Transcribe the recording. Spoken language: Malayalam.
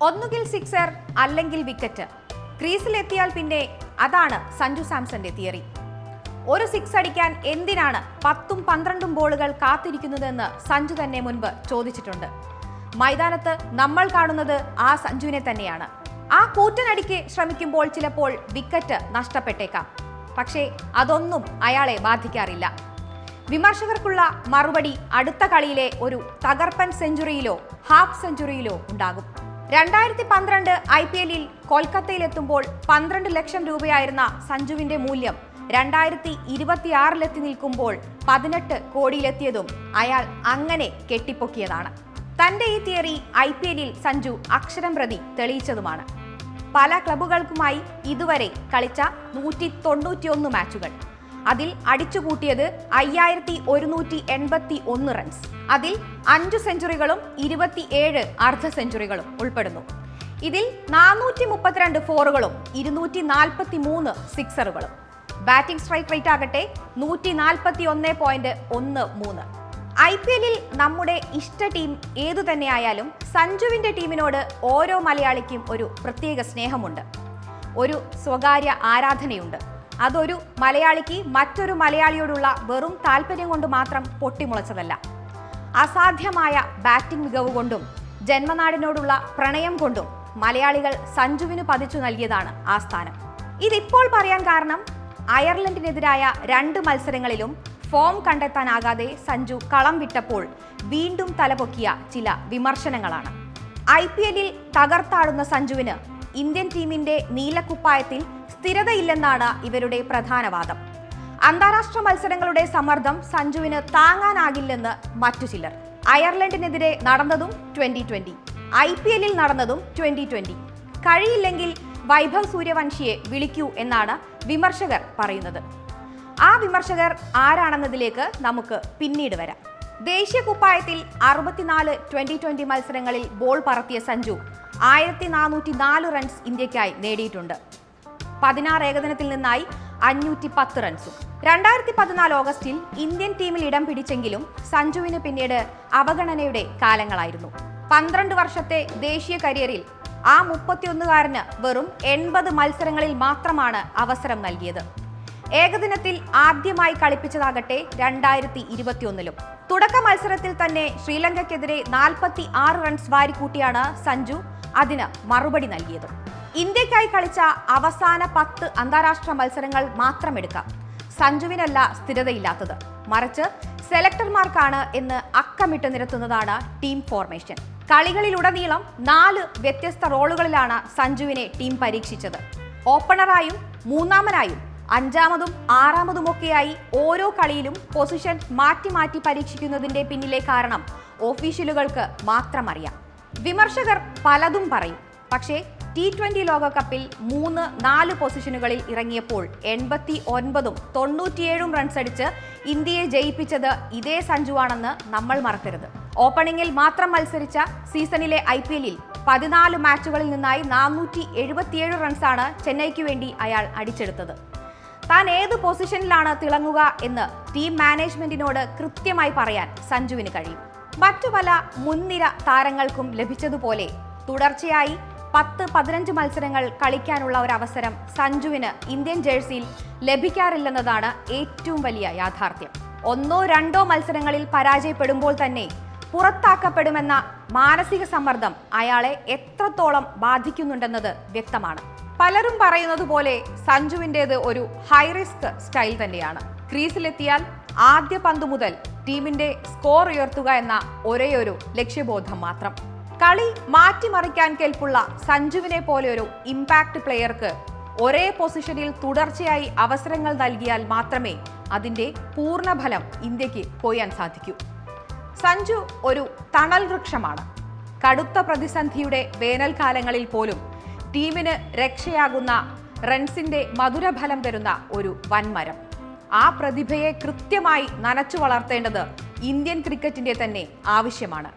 ഒന്നുകിൽ സിക്സർ അല്ലെങ്കിൽ വിക്കറ്റ്. ക്രീസിലെത്തിയാൽ പിന്നെ അതാണ് സഞ്ജു സാംസന്റെ തിയറി. ഒരു സിക്സ് അടിക്കാൻ എന്തിനാണ് 10ഉം 12ഉം ബോളുകൾ കാത്തിരിക്കുന്നതെന്ന് സഞ്ജു തന്നെ മുൻപ് ചോദിച്ചിട്ടുണ്ട്. മൈതാനത്ത് നമ്മൾ കാണുന്നത് ആ സഞ്ജുവിനെ തന്നെയാണ്. ആ കൂറ്റനടിക്ക് ശ്രമിക്കുമ്പോൾ ചിലപ്പോൾ വിക്കറ്റ് നഷ്ടപ്പെട്ടേക്കാം. പക്ഷേ അതൊന്നും അയാളെ ബാധിക്കാറില്ല. വിമർശകർക്കുള്ള മറുപടി അടുത്ത കളിയിലെ ഒരു തകർപ്പൻ സെഞ്ചുറിയിലോ ഹാഫ് സെഞ്ചുറിയിലോ ഉണ്ടാകും. 2012 IPL-ൽ കൊൽക്കത്തയിലെത്തുമ്പോൾ 12 ലക്ഷം രൂപയായിരുന്ന സഞ്ജുവിന്റെ മൂല്യം 2026-ലെത്തി നിൽക്കുമ്പോൾ 18 കോടിയിലെത്തിയതും അയാൾ അങ്ങനെ കെട്ടിപ്പൊക്കിയതാണ്. തന്റെ ഈ തിയറി IPL-ൽ സഞ്ജു അക്ഷരം പ്രതി തെളിയിച്ചതുമാണ്. പല ക്ലബ്ബുകൾക്കുമായി ഇതുവരെ കളിച്ച 191 മാച്ചുകൾ, അതിൽ അടിച്ചുകൂട്ടിയത് 5181 റൺസ്. അതിൽ 5 സെഞ്ചുറികളും 27 അർദ്ധ സെഞ്ചുറികളും ഉൾപ്പെടുന്നു. ഇതിൽ 432 ഫോറുകളും 243 സിക്സറുകളും. ബാറ്റിംഗ് സ്ട്രൈക്ക് റേറ്റ് ആകട്ടെ 141.13. IPL-ൽ നമ്മുടെ ഇഷ്ട ടീം ഏതു തന്നെയായാലും സഞ്ജുവിന്റെ ടീമിനോട് ഓരോ മലയാളിക്കും ഒരു പ്രത്യേക സ്നേഹമുണ്ട്, ഒരു സ്വകാര്യ ആരാധനയുണ്ട്. അതൊരു മലയാളിക്ക് മറ്റൊരു മലയാളിയോടുള്ള വെറും താല്പര്യം കൊണ്ട് മാത്രം പൊട്ടിമുളച്ചതല്ല. അസാധ്യമായ ബാറ്റിംഗ് മികവ് കൊണ്ടും ജന്മനാടിനോടുള്ള പ്രണയം കൊണ്ടും മലയാളികൾ സഞ്ജുവിന് പതിച്ചു നൽകിയതാണ് ആ സ്ഥാനം. ഇതിപ്പോൾ പറയാൻ കാരണം അയർലൻഡിനെതിരായ 2 മത്സരങ്ങളിലും ഫോം കണ്ടെത്താനാകാതെ സഞ്ജു കളം വിട്ടപ്പോൾ വീണ്ടും തലപൊക്കിയ ചില വിമർശനങ്ങളാണ്. IPL-ൽ തകർത്താടുന്ന സഞ്ജുവിന് ഇന്ത്യൻ ടീമിന്റെ നീലക്കുപ്പായത്തിൽ സ്ഥിരതയില്ലെന്നാണ് ഇവരുടെ പ്രധാന വാദം. അന്താരാഷ്ട്ര മത്സരങ്ങളുടെ സമ്മർദ്ദം സഞ്ജുവിന് താങ്ങാനാകില്ലെന്ന് മറ്റു ചിലർ. അയർലൻഡിനെതിരെ നടന്നതും 2020, IPL-ൽ നടന്നതും 2020. കഴിയില്ലെങ്കിൽ വൈഭവ് സൂര്യവംശിയെ വിളിക്കൂ എന്നാണ് വിമർശകർ പറയുന്നത്. ആ വിമർശകർ ആരാണെന്നതിലേക്ക് നമുക്ക് പിന്നീട് വരാം. ദേശീയ കുപ്പായത്തിൽ 64 2020 മത്സരങ്ങളിൽ ബോൾ പറത്തിയ സഞ്ജു 1404 റൺസ് ഇന്ത്യക്കായി നേടിയിട്ടുണ്ട്. 16 ഏകദിനത്തിൽ നിന്നായി 510 റൺസും. 2014 ഓഗസ്റ്റിൽ ഇന്ത്യൻ ടീമിൽ ഇടം പിടിച്ചെങ്കിലും സഞ്ജുവിന് പിന്നീട് അവഗണനയുടെ കാലങ്ങളായിരുന്നു. 12 വർഷത്തെ ദേശീയ കരിയറിൽ ആ 31-കാരന് വെറും 80 മത്സരങ്ങളിൽ മാത്രമാണ് അവസരം നൽകിയത്. ഏകദിനത്തിൽ ആദ്യമായി കളിപ്പിച്ചതാകട്ടെ 2021-ലും. തുടക്ക മത്സരത്തിൽ തന്നെ ശ്രീലങ്കയ്ക്കെതിരെ 46 റൺസ് വാരിക്കൂട്ടിയാണ് സഞ്ജു അതിന് മറുപടി നൽകിയത്. ഇന്ത്യക്കായി കളിച്ച അവസാന 10 അന്താരാഷ്ട്ര മത്സരങ്ങൾ മാത്രമെടുക്കാം. സഞ്ജുവിനല്ല സ്ഥിരതയില്ലാത്തത്, മറിച്ച് സെലക്ടർമാർക്കാണ് എന്ന് അക്കമിട്ട് നിരത്തുന്നതാണ് ടീം ഫോർമേഷൻ. കളികളിലുടനീളം 4 വ്യത്യസ്ത റോളുകളിലാണ് സഞ്ജുവിനെ ടീം പരീക്ഷിച്ചത്. ഓപ്പണറായും, മൂന്നാമനായും, 5-മതും 6-മതുമൊക്കെയായി ഓരോ കളിയിലും പൊസിഷൻ മാറ്റി മാറ്റി പരീക്ഷിക്കുന്നതിന്റെ പിന്നിലെ കാരണം ഓഫീഷ്യലുകൾക്ക് മാത്രം അറിയാം. വിമർശകർ പലതും പറയും. പക്ഷേ T20 ലോകകപ്പിൽ 3-4 പൊസിഷനുകളിൽ ഇറങ്ങിയപ്പോൾ 89ഉം 97ഉം റൺസ് അടിച്ച് ഇന്ത്യയെ ജയിപ്പിച്ചത് ഇതേ സഞ്ജുവാണെന്ന് നമ്മൾ മറക്കരുത്. ഓപ്പണിംഗിൽ മാത്രം മത്സരിച്ച സീസണിലെ IPL-ൽ 14 മാച്ചുകളിൽ നിന്നായി 477 റൺസാണ് ചെന്നൈയ്ക്ക് വേണ്ടി അയാൾ അടിച്ചെടുത്തത്. താൻ ഏത് പൊസിഷനിലാണ് തിളങ്ങുക എന്ന് ടീം മാനേജ്മെന്റിനോട് കൃത്യമായി പറയാൻ സഞ്ജുവിന് കഴിയും. മറ്റു പല മുൻനിര താരങ്ങൾക്കും ലഭിച്ചതുപോലെ തുടർച്ചയായി 10-15 മത്സരങ്ങൾ കളിക്കാനുള്ള ഒരു അവസരം സഞ്ജുവിന് ഇന്ത്യൻ ജേഴ്സിയിൽ ലഭിക്കാറില്ലെന്നതാണ് ഏറ്റവും വലിയ യാഥാർത്ഥ്യം. 1-2 മത്സരങ്ങളിൽ പരാജയപ്പെടുമ്പോൾ തന്നെ പുറത്താക്കപ്പെടുമെന്ന മാനസിക സമ്മർദ്ദം അയാളെ എത്രത്തോളം ബാധിക്കുന്നുണ്ടെന്നത് വ്യക്തമാണ്. പലരും പറയുന്നത് പോലെ സഞ്ജുവിൻ്റേത് ഒരു ഹൈ റിസ്ക് സ്റ്റൈൽ തന്നെയാണ്. ക്രീസിലെത്തിയാൽ ആദ്യ പന്ത് മുതൽ ടീമിന്റെ സ്കോർ ഉയർത്തുക എന്ന ഒരേയൊരു ലക്ഷ്യബോധം മാത്രം. കളി മാറ്റിമറിക്കാൻ കെൽപ്പുള്ള സഞ്ജുവിനെ പോലെ ഒരു ഇമ്പാക്ട് പ്ലെയർക്ക് ഒരേ പൊസിഷനിൽ തുടർച്ചയായി അവസരങ്ങൾ നൽകിയാൽ മാത്രമേ അതിന്റെ പൂർണ്ണഫലം ഇന്ത്യക്ക് കൊയ്യാൻ സാധിക്കൂ. സഞ്ജു ഒരു തണൽ വൃക്ഷമാണ്. കടുത്ത പ്രതിസന്ധിയുടെ വേനൽക്കാലങ്ങളിൽ പോലും ടീമിന് രക്ഷയാകുന്ന റൺസിന്റെ മധുരഫലം തരുന്ന ഒരു വൻമരം. ആ പ്രതിഭയെ കൃത്യമായി നനച്ചു വളർത്തേണ്ടത് ഇന്ത്യൻ ക്രിക്കറ്റിന്റെ തന്നെ ആവശ്യമാണ്.